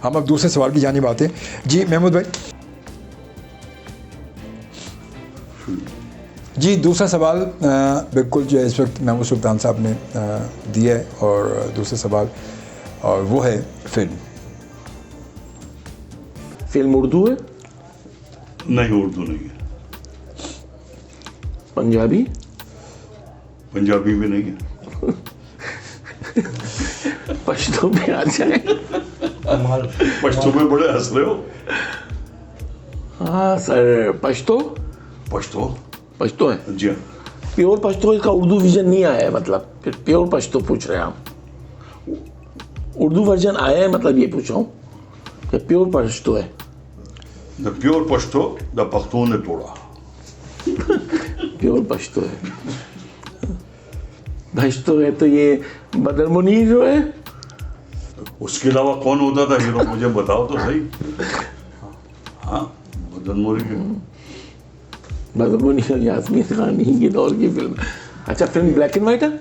हम अब दूसरे सवाल की जानिब आते हैं। जी महमूद भाई। जी, दूसरा सवाल बिल्कुल जो है इस वक्त महमूद सुल्तान साहब ने दिया है, और दूसरा सवाल और वो है फिल्म उर्दू है? नहीं, उर्दू नहीं है। पंजाबी? पंजाबी भी नहीं है। पश्तो में आ जाए। पश्तो में बड़े हंस रहे हो। हाँ सर, पश्तो पश्तो पश्तो है। जी हाँ। प्योर पश्तो, इसका उर्दू वर्जन नहीं आया है, मतलब फिर प्योर पश्तो पूछ रहे हैं आप। उर्दू वर्जन आया है, मतलब ये पूछ रहा हूँ कि प्योर पश्तो है। The pure Pashto the Pakhtun ने तोड़ा। प्योर पश्तो है। पश्तो है तो ये बदर मुनीर जो है, उसके अलावा कौन होता था हीरो, मुझे बताओ तो सही। हाँ, बदर मुनीर। बदर मुनीर और यास्मीन खान के दौर की फिल्म। अच्छा, फिल्म ब्लैक एंड व्हाइट है?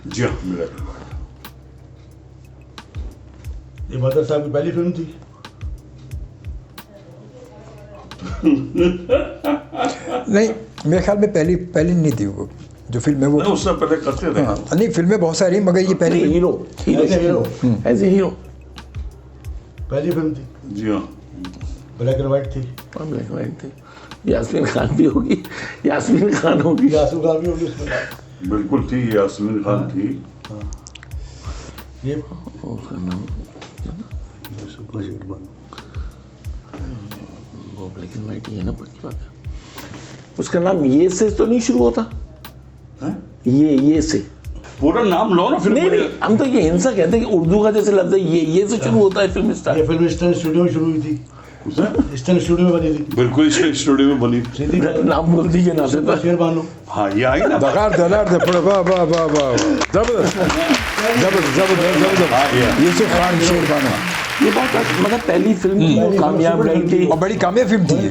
जी हाँ, मेरा। ये बदर साहब की पहली फिल्म थी। नहीं, मेरे ख्याल में पहली नहीं थी वो जो फिल्म है वो। नहीं, उससे पहले करते थे। हाँ, नहीं, फिल्में बहुत सारी मगर ये पहली। हीरो एज ए हीरो पहली फिल्म थी। जी हाँ। ब्लैक एंड व्हाइट थी। ब्लैक एंड व्हाइट थी। यास्मीन खान भी होगी, यास्मीन खान होगी। यासू खान भी होगी उसमें। बिल्कुल थी, यास्मीन खान थी। ये उसका नाम वो ब्लैक एंड व्हाइट ही है ना, पक्की बात है। उसका नाम ये से तो नहीं शुरू होता? हैं? ये से पूरा नाम लो ना फिर। नहीं नहीं, हम तो ये हिंसा कहते हैं कि उर्दू का जैसे लफ्ज है ये से शुरू होता है फिल्म स्टार। ये फिल्म स्टार स्टूडियो में शुरू हुई थी। ईस्टर्न स्टूडियो में बनी थी। बिल्कुल इसके स्टूडियो में बनी। सीधी नाम बोल दीजिए ना से शेर बानो। हाँ ये आई ना। दगार दलार दे पड़े वाह वाह वाह वाह जबरदस्त जबरदस्त जबरदस्त जबरदस्त हाँ, ये। यूसुफ खान शेरबानो ये बहुत मतलब पहली फिल्म थी जो कामयाब रही थी। और बड़ी कामयाब फिल्म थी ये।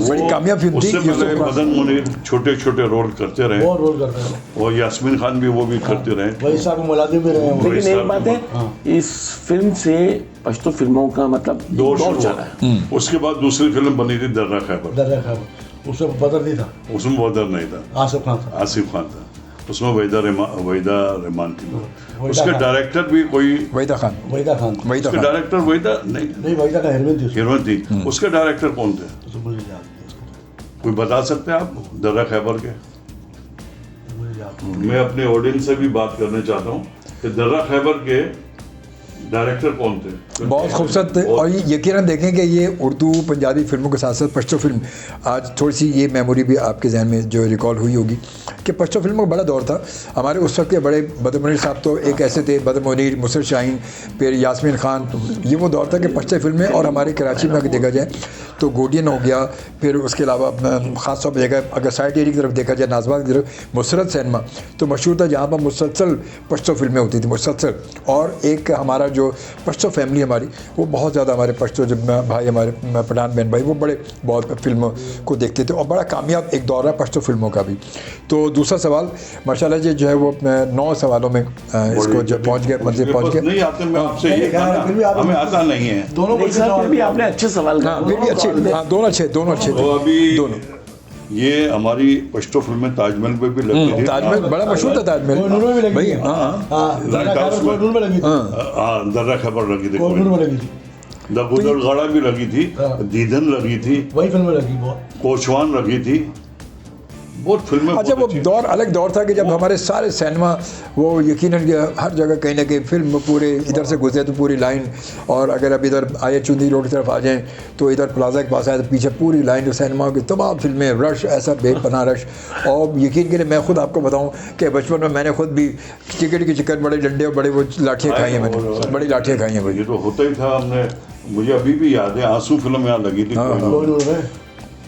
बड़ी कामयाब फिल्म थी उससे पहले यूसुफ खान। मदन मुनीर छोटे छोटे रोल करते रहे बहुत रोल करते हैं। और यास्मीन खान भी वो भी करते रहे। वही साहब मुलाजिम भी रहे हैं वो। लेकिन एक बात है, इस फिल्म से पश्तो फिल्मों का मतलब दौर दौर शुरू चला है। हुआ। उसके बाद दूसरी फिल्म बनी थी दर्रा खैबर। दर्रा खाब उसमें बदर नहीं था, उसमें बदर नहीं था, आसिफ खान था। आसिफ खान था। उसमें वहीदा रहमान थी। वहीदा उसके खान। डायरेक्टर भी कोई, वहीदा खान वहीदा खान था। वहीदा उसके खान डायरेक्टर वहीदा नहीं, नहीं वहीदा का हेरमेन थी उसमें। हीरोइन थी। उसके डायरेक्टर कौन थे, तो मुझे याद नहीं उसका। कोई बता सकते हैं आप दर्रा खैबर के? मुझे याद नहीं। मैं अपने ऑडियंस से भी बात करना चाहता हूँ कि दर्रा खैबर के डायरेक्टर कौन थे? बहुत खूबसूरत थे। और ये यकीनन देखें कि ये उर्दू पंजाबी फिल्मों के साथ साथ पश्तो फिल्म, आज थोड़ी सी ये मेमोरी भी आपके जहन में जो रिकॉल हुई होगी कि पश्तो फिल्मों का बड़ा दौर था हमारे उस वक्त के। बड़े बदर मुनीर साहब तो एक ऐसे थे, बदर मुनीर, मुसर शाहीन, फिर यास्मीन खान। ये वो दौर था कि पश्तो फिल्में, और हमारे कराची में अगर देखा जाए तो गोडियन हो गया, फिर उसके अलावा ख़ास तौर पर देखा अगर साइड एरिया की तरफ देखा जाए, नाजबाग की तरफ मुसरत सिनेमा तो मशहूर था, जहाँ पर मुसलसल पश्तो फिल्में होती थी, मुसलसल। और एक हमारा जो पश्तो फैमिली हमारी, वो बहुत ज़्यादा हमारे पश्तो जब भाई हमारे पठान बहन भाई वो बड़े बहुत फिल्मों को देखते थे, और बड़ा कामयाब एक दौर है पश्तो फिल्मों का भी। तो दूसरा सवाल माशाल्लाह जी जो है वो 9 सवालों में इसको जब पहुँच गए, मंजिल पहुँच गए। नहीं आते, मैं आपसे ये कहना, हमें आता नहीं है। दोनों नहीं सर, फिर भी आपने अच्छे सवाल हाँ फिर भी अच्छे, हाँ दोनों अच्छे थे। तो अभी दोनों ये हमारी पश्तो फिल्में ताजमहल पे भी लगती थी। ताजमहल बड़ा मशहूर था ताजमहल कोहिनूर में भी लगी भाई। थी। हाँ हाँ दर्रा खाब कोहिनूर में लगी थी। हाँ दर्रा खबर लगी थी, कोहिनूर में लगी थी। दगुदरगाड़ा भी लगी थी, हाँ। दीदन लगी थी, वही फिल्में लगी बहुत। कोचवान लगी थी, बहुत फिल्में। अच्छा बहुत वो अच्छी। दौर अलग दौर था कि जब हमारे सारे सिनेमा वो यकीनन हर जगह कहीं ना कहीं फिल्म पूरे इधर से गुजरे तो पूरी लाइन, और अगर अब इधर आए चुंदी रोड की तरफ आ जाएं तो इधर प्लाजा के पास आए तो पीछे पूरी लाइन सिनेमा की तमाम फिल्में, रश ऐसा बेपनाह रश। और यकीन करें मैं खुद आपको बताऊं कि बचपन में मैंने खुद भी टिकट की चिकन बड़े डंडे और बड़े वो लाठियाँ खाई हैं मैंने, बड़ी लाठियाँ खाई हैं भाई। ये तो होता ही था। हमने, मुझे अभी भी याद है, आंसू फिल्म यहाँ लगी थी कोहिनूर में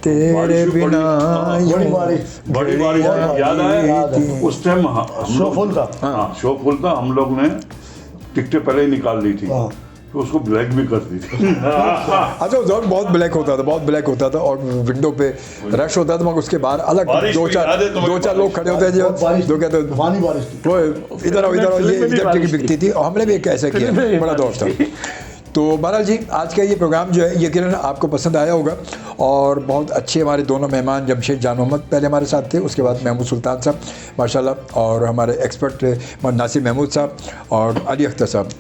तेरे बिना बड़ी बारिश। बड़ी बारिश याद याद है है। उस टाइम शो फुल था। हाँ शो फुल था। हम लोग ने टिकटें पहले ही निकाल ली थी, हाँ। तो उसको ब्लैक भी कर दी थी। अच्छा उस दौर बहुत ब्लैक होता था, बहुत ब्लैक होता था, और विंडो पे रश होता था, मगर उसके बाहर अलग बारिश दो भी याद है तुम्हें? चार लोग खड़े होते हैं जो बहुत बारिश जो कहते तूफानी बारिश थी। वो इधर आओ इधर आओ, ये इधर टिकट बिकती थी, और हमने भी एक ऐसा किया, बड़ा दौर था। तो बहरहाल जी आज का ये प्रोग्राम जो है यकीनन आपको पसंद आया होगा, और बहुत अच्छे हमारे दोनों मेहमान जमशेद जान मोहम्मद पहले हमारे साथ थे, उसके बाद महमूद सुल्तान साहब माशाल्लाह, और हमारे एक्सपर्ट नासिर महमूद साहब और अली अख्तर साहब।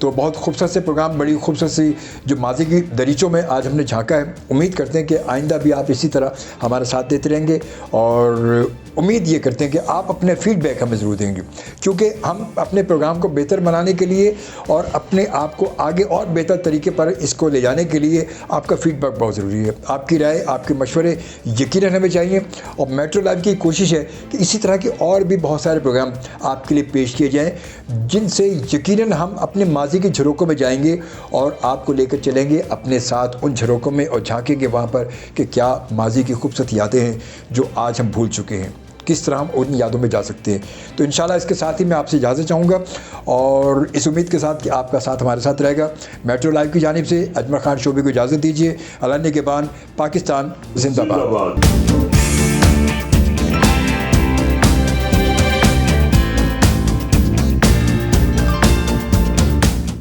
तो बहुत खूबसूरत से प्रोग्राम, बड़ी खूबसूरत सी जो माजी की दरीचों में आज हमने झांका है। उम्मीद करते हैं कि आइंदा भी आप इसी तरह हमारा साथ देते रहेंगे, और उम्मीद ये करते हैं कि आप अपने फीडबैक हमें ज़रूर देंगे, क्योंकि हम अपने प्रोग्राम को बेहतर बनाने के लिए और अपने आप को आगे और बेहतर तरीके पर इसको ले जाने के लिए आपका फीडबैक बहुत ज़रूरी है। आपकी राय, आपके मशवरे यकीनन हमें चाहिए, और मेट्रो लाइव की कोशिश है कि इसी तरह के और भी बहुत सारे प्रोग्राम आपके लिए पेश किए जाएँ, जिनसे यकीनन हम अपने माजी की झरोकों में जाएंगे और आपको लेकर चलेंगे अपने साथ उन झरोकों में, और झांकेंगे वहाँ पर कि क्या माजी की खूबसूरत यादें हैं जो आज हम भूल चुके हैं, किस तरह हम उन यादों में जा सकते हैं। तो इंशाल्लाह इसके साथ ही मैं आपसे इजाज़त चाहूँगा, और इस उम्मीद के साथ कि आपका साथ हमारे साथ रहेगा। मेट्रो लाइव की जानिब से अजमल खान शोबी को इजाज़त दीजिए। अल्लाह ने के बाद पाकिस्तान जिंदाबाद।